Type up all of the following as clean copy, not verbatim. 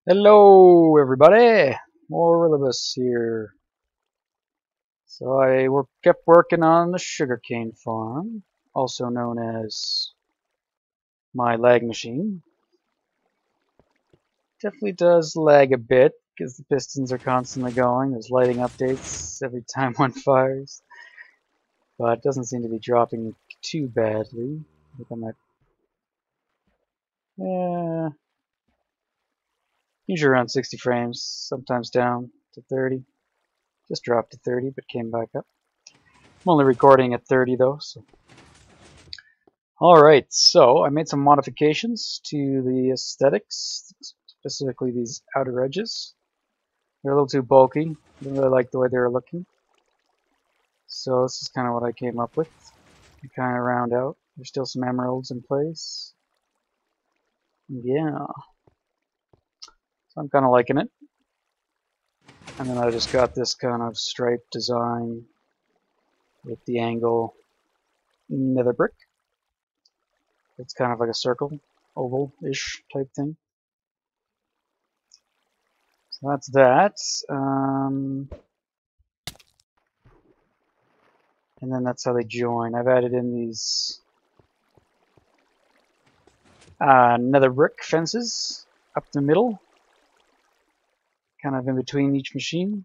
Hello everybody, Morilibus here. So kept working on the sugarcane farm, also known as my lag machine. Definitely does lag a bit because the pistons are constantly going. There's lighting updates every time one fires, but it doesn't seem to be dropping too badly. I think I might, yeah, usually around 60 frames, sometimes down to 30. Just dropped to 30, but came back up. I'm only recording at 30 though, so. Alright, so I made some modifications to the aesthetics, specifically these outer edges. They're a little too bulky. I didn't really like the way they were looking. So this is kind of what I came up with. You kind of round out. There's still some emeralds in place. Yeah. So I'm kind of liking it. And then I just got this kind of stripe design with the angle nether brick. It's kind of like a circle, oval-ish type thing. So that's that. And then that's how they join. I've added in these nether brick fences up the middle, kind of in between each machine,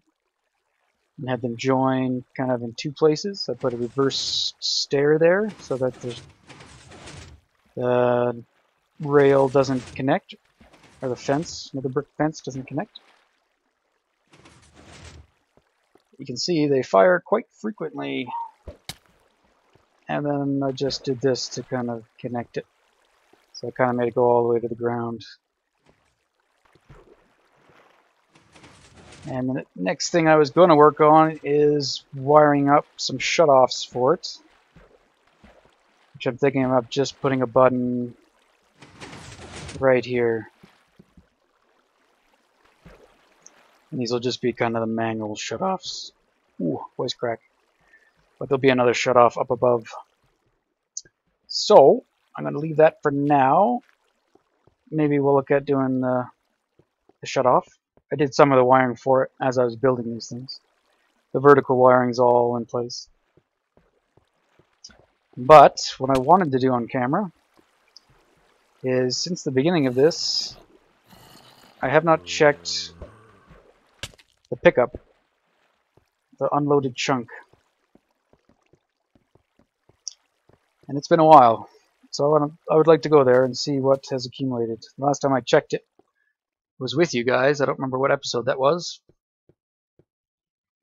and had them join kind of in two places. I put a reverse stair there so that the rail doesn't connect, or the fence, nether brick fence doesn't connect. You can see they fire quite frequently. And then I just did this to kind of connect it. So I kind of made it go all the way to the ground. And the next thing I was going to work on is wiring up some shutoffs for it. Which I'm thinking about just putting a button right here. And these will just be kind of the manual shutoffs. Ooh, voice crack. But there'll be another shutoff up above. So, I'm going to leave that for now. Maybe we'll look at doing the shutoff. I did some of the wiring for it as I was building these things. The vertical wiring's all in place. But what I wanted to do on camera is, since the beginning of this, I have not checked the pickup, the unloaded chunk. And it's been a while, so I would like to go there and see what has accumulated. The last time I checked it was with you guys. I don't remember what episode that was.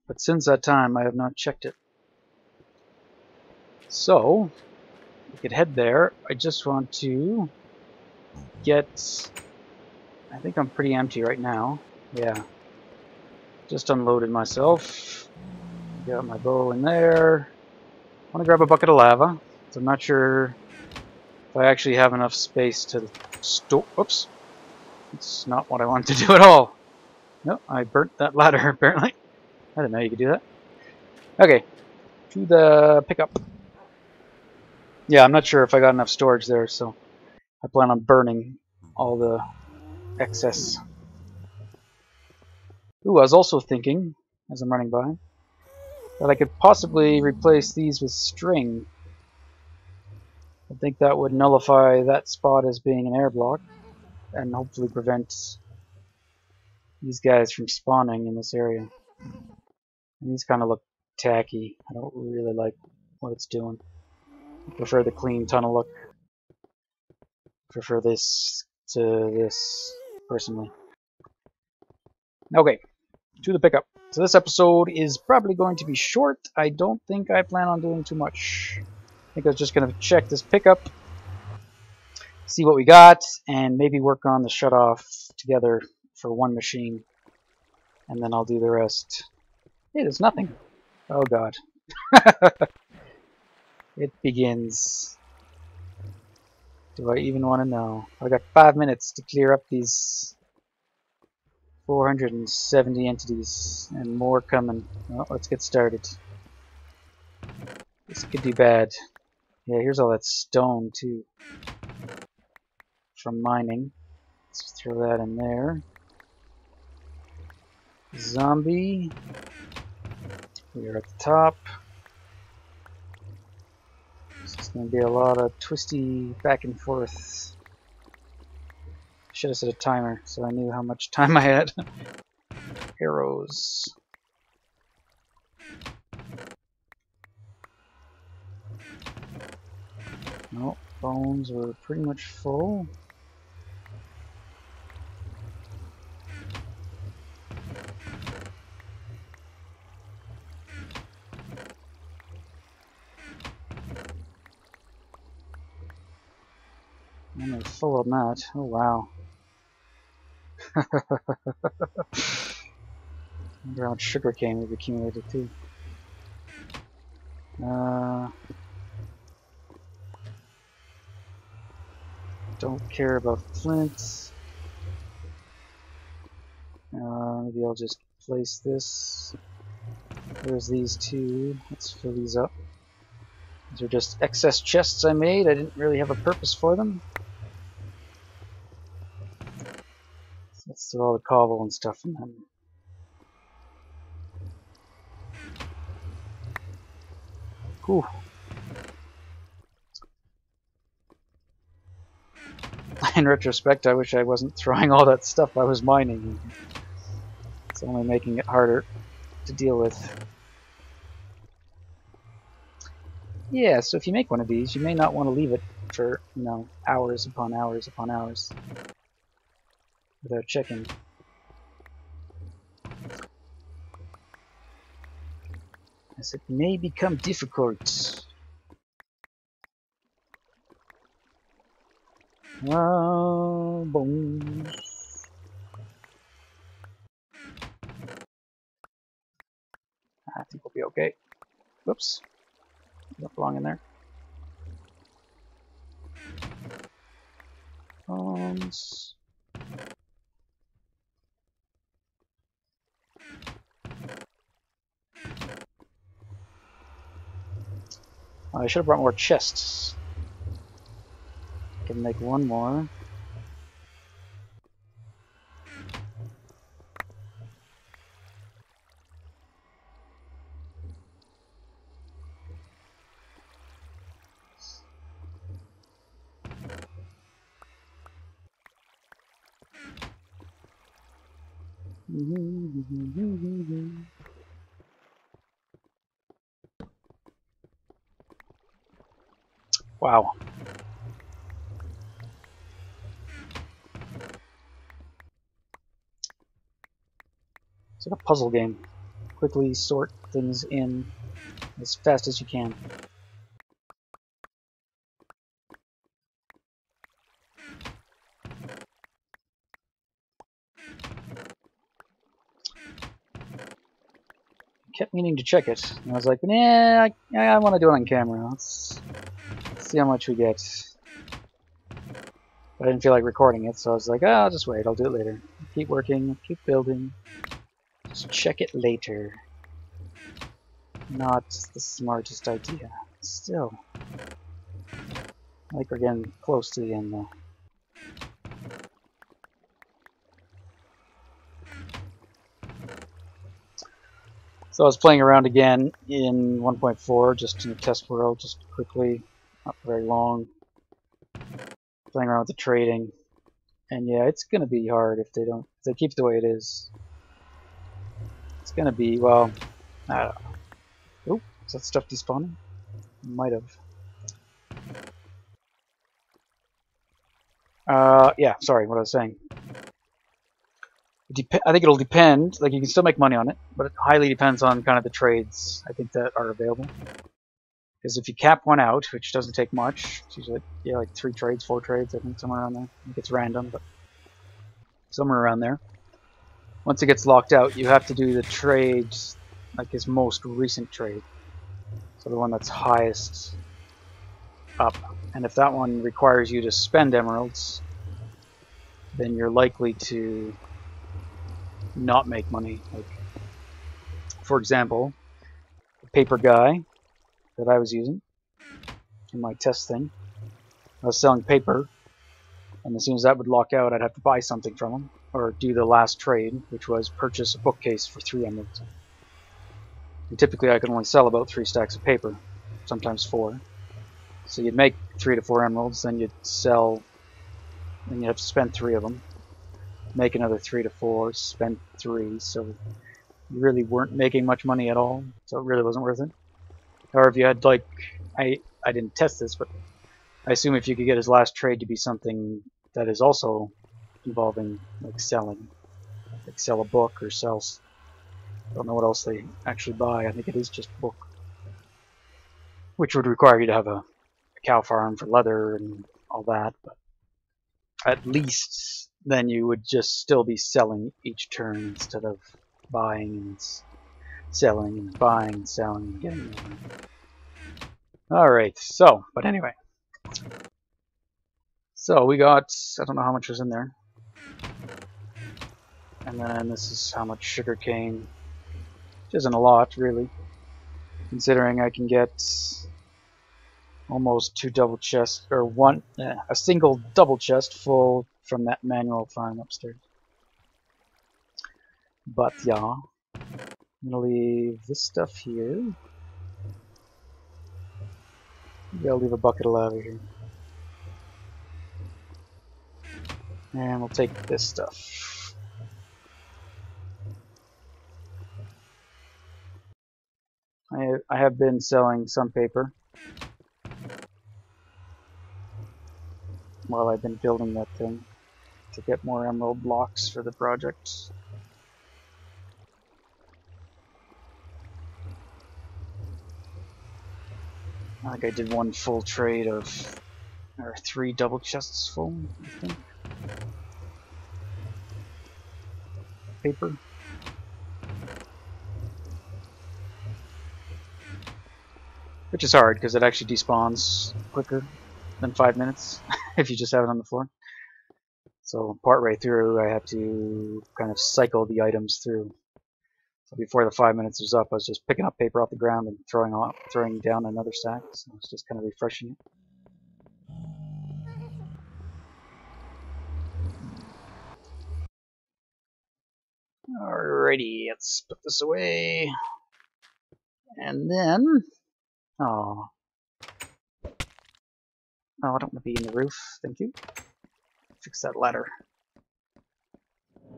But since that time, I have not checked it. So, we could head there. I just want to get... I think I'm pretty empty right now. Yeah. Just unloaded myself. Got my bow in there. I want to grab a bucket of lava. So I'm not sure if I actually have enough space to store... Oops. It's not what I wanted to do at all. No, I burnt that ladder apparently. I didn't know you could do that. Okay. To the pickup. Yeah, I'm not sure if I got enough storage there, so I plan on burning all the excess. Ooh, I was also thinking, as I'm running by, that I could possibly replace these with string. I think that would nullify that spot as being an air block, and hopefully prevent these guys from spawning in this area. And these kind of look tacky. I don't really like what it's doing. I prefer the clean tunnel look. I prefer this to this, personally. Okay, to the pickup. So this episode is probably going to be short. I don't think I plan on doing too much. I think I was just going to check this pickup, see what we got, and maybe work on the shutoff together for one machine. And then I'll do the rest. Hey, there's nothing. Oh god. It begins. Do I even want to know? I got 5 minutes to clear up these 470 entities, and more coming. Well, let's get started. This could be bad. Yeah, here's all that stone too. From mining. Let's throw that in there. Zombie. We are at the top. It's going to be a lot of twisty back and forth. Should have set a timer so I knew how much time I had. Arrows. Nope, bones were pretty much full. And they're full on that. Oh wow. Wonder how much sugarcane we've accumulated too. Don't care about flint. Maybe I'll just place this. There's these two. Let's fill these up. These are just excess chests I made. I didn't really have a purpose for them. So let's throw all the cobble and stuff in them. Whew. In retrospect, I wish I wasn't throwing all that stuff I was mining. It's only making it harder to deal with. Yeah, so if you make one of these, you may not want to leave it for, you know, hours upon hours upon hours without checking. As it may become difficult. Bones. I think we'll be okay. Whoops. Don't belong in there. Bones. I should have brought more chests. I can make one more. Wow. It's like a puzzle game. Quickly sort things in as fast as you can. Kept meaning to check it, and I was like, nah, I want to do it on camera. Let's see how much we get. But I didn't feel like recording it, so I was like, oh, I'll just wait, I'll do it later. Keep working, keep building. Just check it later. Not the smartest idea. Still. Like we're getting close to the end though. So I was playing around again in 1.4, just in a test world, just quickly, not very long. Playing around with the trading. And yeah, it's gonna be hard if they keep it the way it is. It's gonna be, well, I don't know. Oop, is that stuff despawning? Might have. Yeah, sorry, what I was saying. I think it'll depend, like you can still make money on it, but it highly depends on kind of the trades, I think, that are available. Because if you cap one out, which doesn't take much, it's usually like 3 trades, 4 trades, I think, somewhere around there. I think it's random, but somewhere around there. Once it gets locked out, you have to do the trade, like his most recent trade. So the one that's highest up. And if that one requires you to spend emeralds, then you're likely to not make money. Like, for example, the paper guy that I was using in my test thing, I was selling paper, and as soon as that would lock out, I'd have to buy something from him. or do the last trade, which was purchase a bookcase for 3 emeralds. And typically I could only sell about 3 stacks of paper, sometimes 4. So you'd make 3 to 4 emeralds, then you'd sell, then you'd have to spend 3 of them, make another 3 to 4, spend 3, so you really weren't making much money at all, so it really wasn't worth it. Or if you had, like, I didn't test this, but I assume if you could get his last trade to be something that is also involving, like, selling, like sell a book or sell, I don't know what else they actually buy, I think it is just book, which would require you to have a cow farm for leather and all that, but at least then you would just still be selling each turn instead of buying and selling and buying and selling and getting more. Alright, so, but anyway. So we got, I don't know how much was in there. And then this is how much sugarcane, which isn't a lot, really. Considering I can get almost 2 double chests, or a single double chest full from that manual farm upstairs. But yeah, I'm gonna leave this stuff here. Maybe I'll leave a bucket of lava here. And we'll take this stuff. I have been selling some paper while I've been building that thing to get more emerald blocks for the project. I think I did 1 full trade of, or 3 double chests full, I think. Paper. Which is hard because it actually despawns quicker than 5 minutes if you just have it on the floor. So part way through I had to kind of cycle the items through. So before the 5 minutes was up, I was just picking up paper off the ground and throwing down another stack. So I was just kind of refreshing it. Alrighty, let's put this away. And then, oh, I don't want to be in the roof. Thank you. Fix that ladder.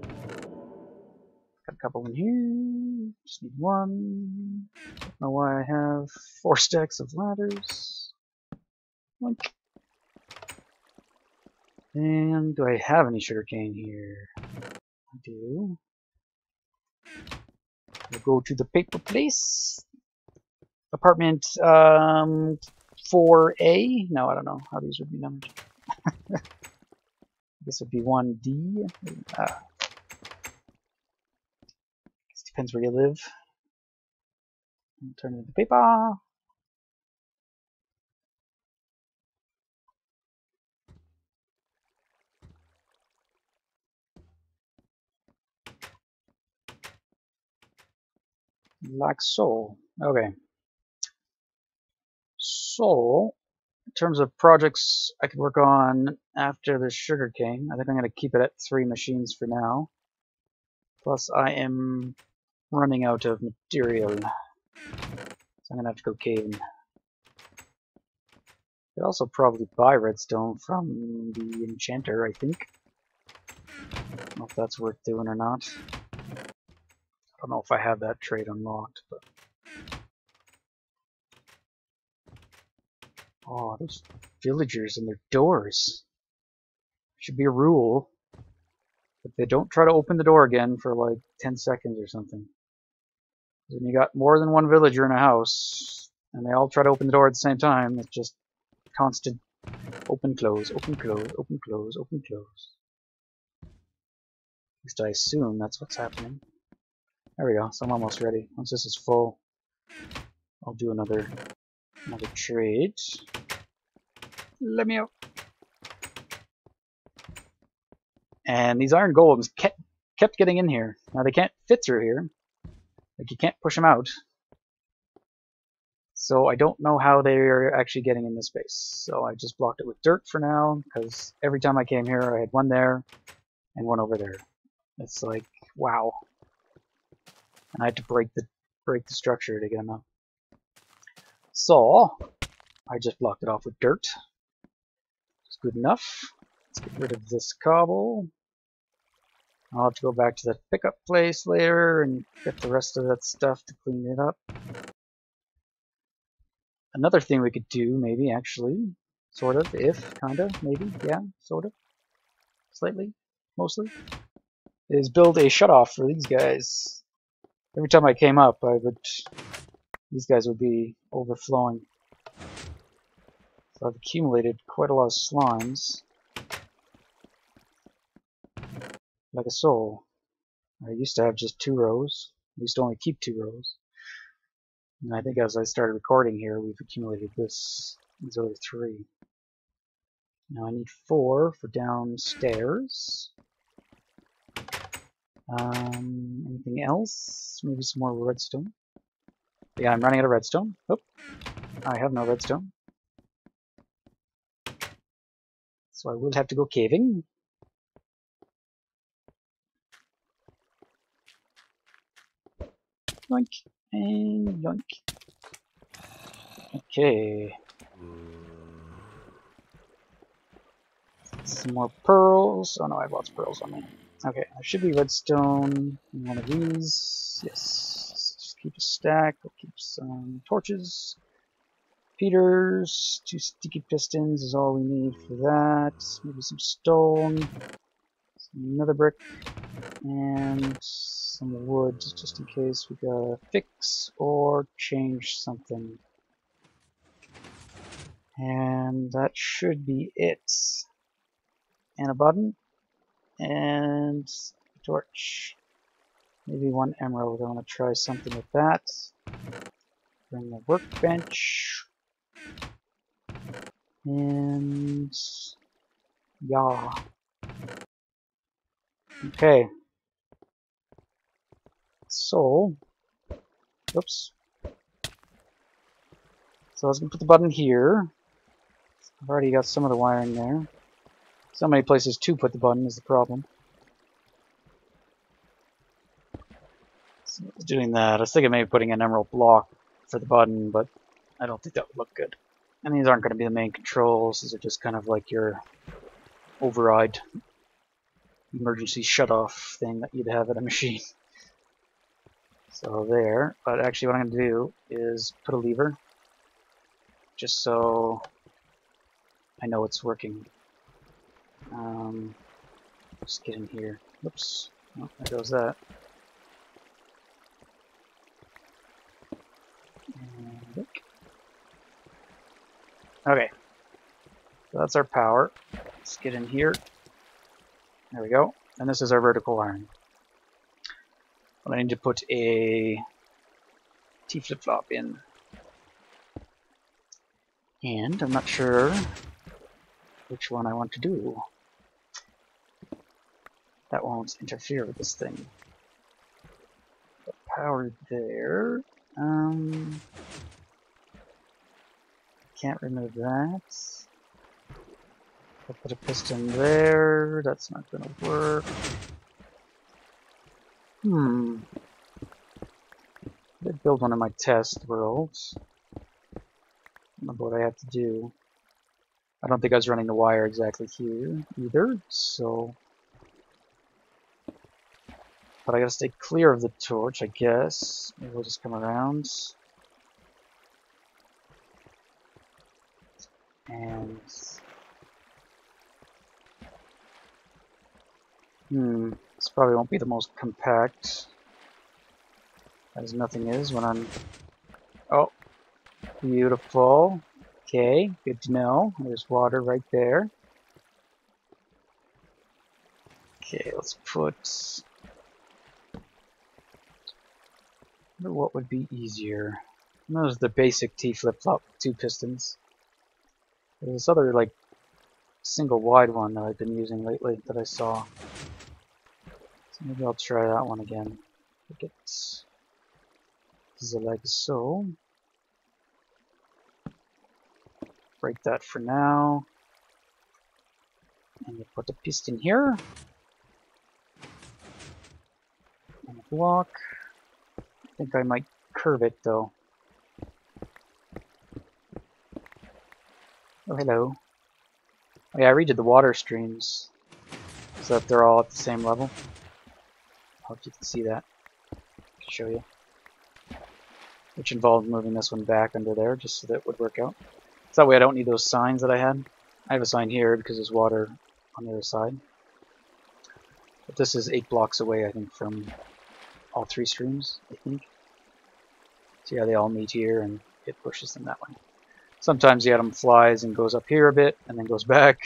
Got a couple in here. Just need 1. Don't know why I have 4 stacks of ladders. Like. And do I have any sugarcane here? I do. We'll go to the paper place. Apartment 4A? No, I don't know how these would be numbered. This would be 1D. This depends where you live. I'll turn it into paper. Like so. Okay. So, in terms of projects I could work on after the sugarcane, I think I'm going to keep it at 3 machines for now. Plus, I am running out of material, so I'm going to have to go caving. I could also probably buy redstone from the enchanter, I think. I don't know if that's worth doing or not. I don't know if I have that trade unlocked, but... Oh, those villagers and their doors. Should be a rule. But they don't try to open the door again for like 10 seconds or something. When you got more than 1 villager in a house, and they all try to open the door at the same time, it's just constant open, close, open, close, open, close, open, close. At least I assume that's what's happening. There we go, so I'm almost ready. Once this is full, I'll do another trade. Let me out. And these iron golems kept getting in here. Now they can't fit through here. Like, you can't push them out. So I don't know how they're actually getting in this space. So I just blocked it with dirt for now, because every time I came here I had 1 there and 1 over there. It's like, wow. And I had to break the structure to get them up. So I just blocked it off with dirt. It's good enough. Let's get rid of this cobble. I'll have to go back to that pickup place later and get the rest of that stuff to clean it up. Another thing we could do, maybe, actually, sort of, if, kinda, maybe, yeah, sort of, slightly, mostly, is build a shutoff for these guys. Every time I came up, these guys would be overflowing. So I've accumulated quite a lot of slimes. Like a soul. I used to have just 2 rows. I used to only keep 2 rows. And I think as I started recording here, we've accumulated these other 3. Now I need 4 for downstairs. Anything else? Maybe some more redstone. Yeah, I'm running out of redstone. Oh, I have no redstone. So I will have to go caving. Yoink and yoink. Okay. Some more pearls. Oh no, I have lots of pearls on me. Okay, there should be redstone in one of these. Yes. Just keep a stack. We'll keep some torches. Feeders. 2 sticky pistons is all we need for that. Maybe some stone. Another brick. And some wood, just in case we gotta fix or change something. And that should be it. And a button. And a torch. Maybe 1 emerald. I want to try something with that. Bring the workbench. And yeah. Okay. So, oops. So I was gonna put the button here. I've already got some of the wiring there. So many places to put the button is the problem. So doing that, I was thinking maybe putting an emerald block for the button, but I don't think that would look good. And these aren't going to be the main controls. These are just kind of like your override emergency shut-off thing that you'd have at a machine. So there. But actually what I'm going to do is put a lever just so I know it's working. Just get in here. Oops. Oh, there goes that. And okay. So that's our power. Let's get in here. There we go. And this is our vertical wiring. But I need to put a T flip-flop in. And I'm not sure which one I want to do. That won't interfere with this thing. But power there. Can't remove that. I'll put a piston there. That's not going to work. I did build one of my test worlds. I don't know what I have to do. I don't think I was running the wire exactly here either, so. But I gotta stay clear of the torch, I guess. Maybe we'll just come around. And this probably won't be the most compact, as nothing is when I'm. Oh, beautiful. Okay, good to know. There's water right there. Okay, let's put. I wonder what would be easier. Those are the basic T flip-flop 2 pistons. There's this other like single wide one that I've been using lately that I saw. So maybe I'll try that one again. Look at this is like so. Break that for now. And you put the piston here. block. I think I might curve it though. Oh, hello. Oh, yeah, I redid the water streams so that they're all at the same level. I hope you can see that. I'll show you. Which involved moving this one back under there just so that it would work out. So that way I don't need those signs that I had. I have a sign here because there's water on the other side. But this is 8 blocks away, I think, from all 3 streams, I think. So yeah, they all meet here and it pushes them that way. Sometimes the atom flies and goes up here a bit and then goes back,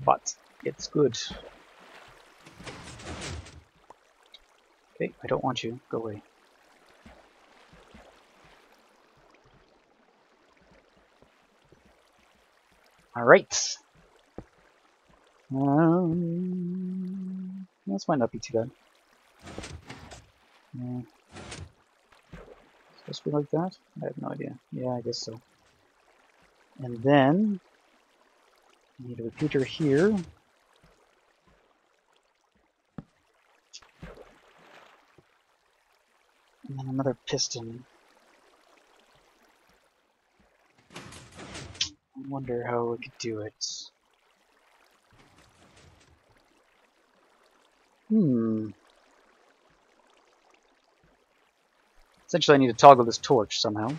but it's good. Okay, I don't want you. Go away. Alright. This might not be too bad. Supposed to be like that? I have no idea. Yeah, I guess so. And then I need a repeater here. And then another piston. I wonder how we could do it. Essentially I need to toggle this torch somehow.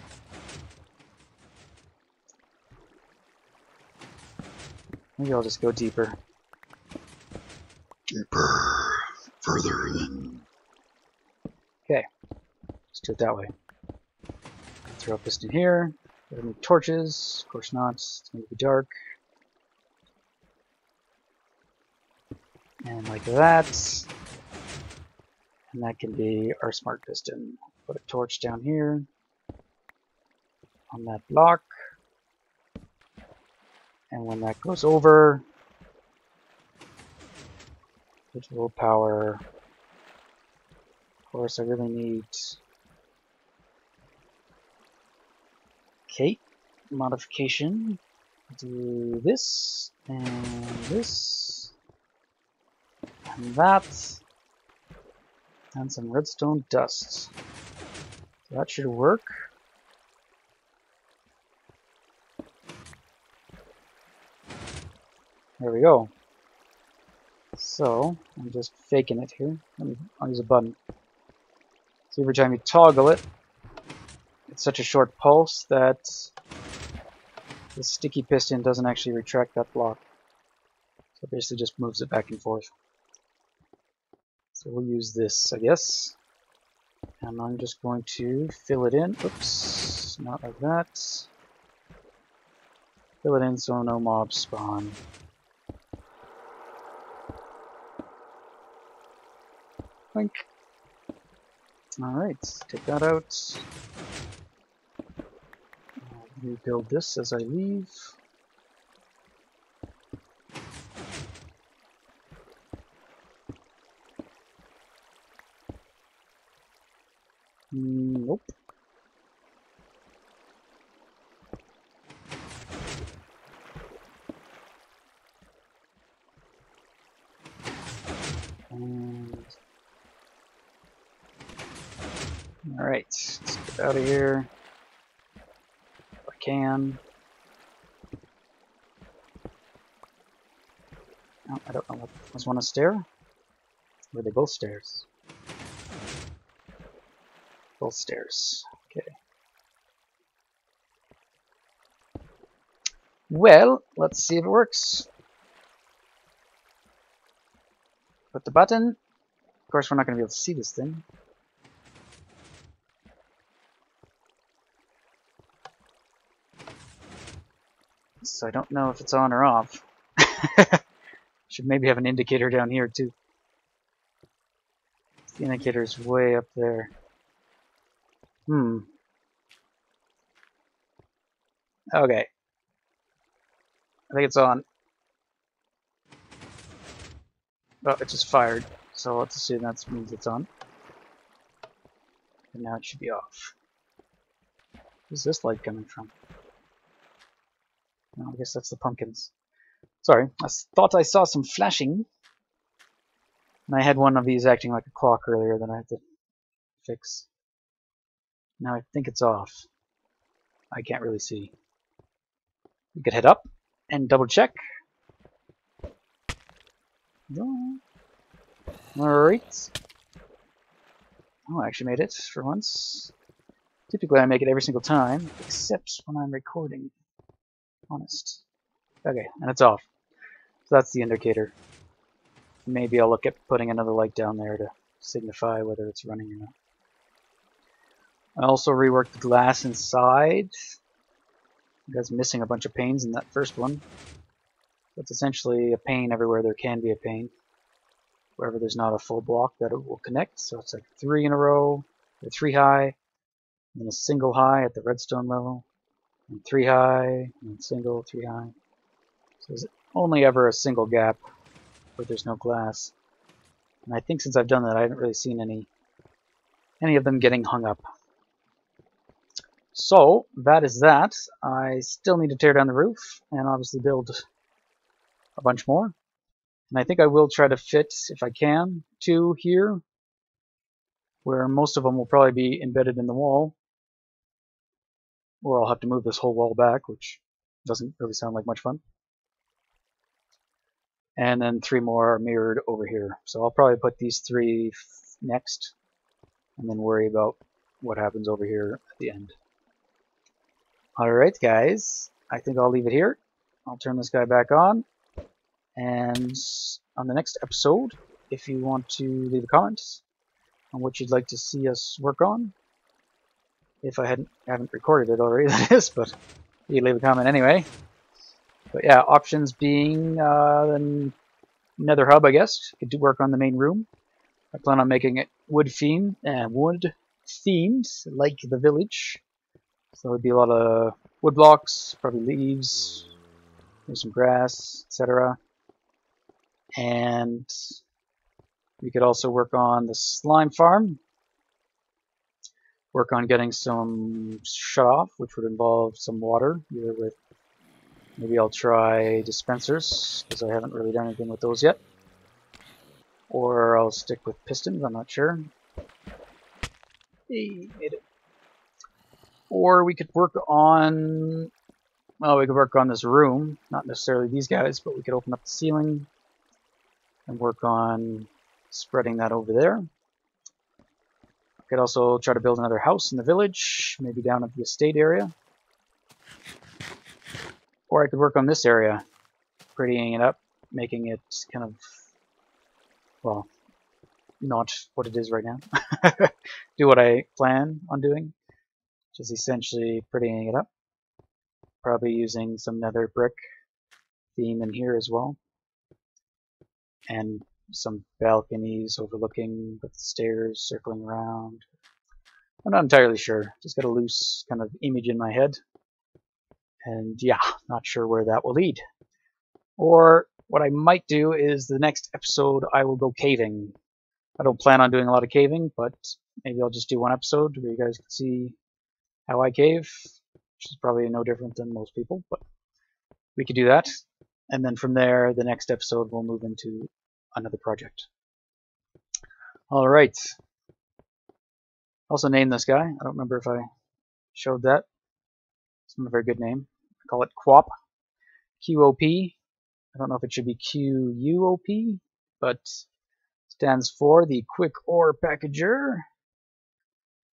Maybe I'll just go deeper. Deeper. Further than... Okay. Let's do it that way. Throw a piston here. There are torches. Of course not. It's going to be dark. And like that. And that can be our smart piston. Put a torch down here. On that block. And when that goes over, it will power. Of course, I really need... Okay, modification. Do this, and this, and that, and some redstone dust. So that should work. There we go. So, I'm just faking it here. I'll use a button. So every time you toggle it, it's such a short pulse that the sticky piston doesn't actually retract that block. So it basically just moves it back and forth. So we'll use this, I guess. And I'm just going to fill it in. Oops, not like that. Fill it in so no mobs spawn. Blink. Alright, take that out. I'll rebuild this as I leave. Nope. And alright, let's get out of here. If I can. Oh, I don't know what was one a stair? Were they both stairs? Both stairs. Okay. Well, let's see if it works. Put the button. Of course, we're not going to be able to see this thing. So I don't know if it's on or off. Should maybe have an indicator down here too. The indicator is way up there. Okay. I think it's on. Oh, it just fired. So let's assume that means it's on. And now it should be off. Where's this light coming from? Oh, I guess that's the pumpkins. Sorry, I thought I saw some flashing. And I had one of these acting like a clock earlier that I had to fix. Now I think it's off. I can't really see. We could head up and double check. Alright. Oh, I actually made it for once. Typically I make it every single time, except when I'm recording. Honest. Okay, and it's off. So that's the indicator. Maybe I'll look at putting another light down there to signify whether it's running or not. I also reworked the glass inside. I was missing a bunch of panes in that first one. It's essentially a pane everywhere there can be a pane. Wherever there's not a full block that it will connect. So it's like 3 in a row, or 3 high, and then a single high at the redstone level, and 3 high, and single, 3 high. So there's only ever a single gap where there's no glass. And I think since I've done that, I haven't really seen any of them getting hung up. So that is that. I still need to tear down the roof and obviously build a bunch more. And I think I will try to fit, if I can, 2 here, where most of them will probably be embedded in the wall. Or I'll have to move this whole wall back, which doesn't really sound like much fun. And then 3 more are mirrored over here. So I'll probably put these 3 next, and then worry about what happens over here at the end. Alright guys, I think I'll leave it here. I'll turn this guy back on. And on the next episode, if you want to leave a comment on what you'd like to see us work on, if I haven't recorded it already, that is, but you can leave a comment anyway. But yeah, options being the nether hub, I guess. Could do work on the main room. I plan on making it wood themed, like the village. So there would be a lot of wood blocks, probably leaves, maybe some grass, etc. And we could also work on the slime farm. Work on getting some shut off, which would involve some water, either with, maybe I'll try dispensers, because I haven't really done anything with those yet. Or I'll stick with pistons, I'm not sure. Hey, made it. Or we could work on, well, we could work on this room, not necessarily these guys, but we could open up the ceiling and work on spreading that over there. I could also try to build another house in the village, maybe down at the estate area. Or I could work on this area, prettying it up, making it kind of, well, not what it is right now. Do what I plan on doing, which is essentially prettying it up. Probably using some nether brick theme in here as well. And some balconies overlooking with the stairs circling around. I'm not entirely sure. Just got a loose kind of image in my head. And yeah, not sure where that will lead. Or what I might do is the next episode I will go caving. I don't plan on doing a lot of caving, but maybe I'll just do one episode where you guys can see how I cave, which is probably no different than most people, but we could do that. And then from there, the next episode we'll move into another project. Alright. Also named this guy. I don't remember if I showed that. It's not a very good name. I call it QOP. QOP. I don't know if it should be QUOP, but stands for the Quick Ore Packager.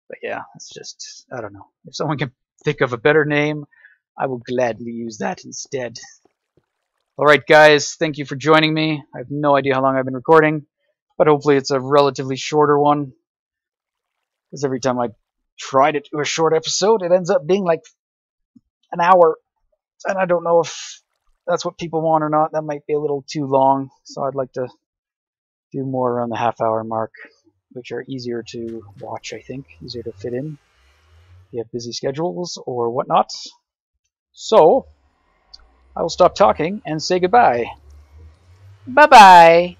But yeah, it's just, I don't know. If someone can think of a better name, I will gladly use that instead. Alright guys, thank you for joining me. I have no idea how long I've been recording, but hopefully it's a relatively shorter one. Because every time I try to do a short episode, it ends up being like an hour. And I don't know if that's what people want or not. That might be a little too long. So I'd like to do more around the half-hour mark, which are easier to watch, I think. Easier to fit in if you have busy schedules or whatnot. So I will stop talking and say goodbye. Bye-bye.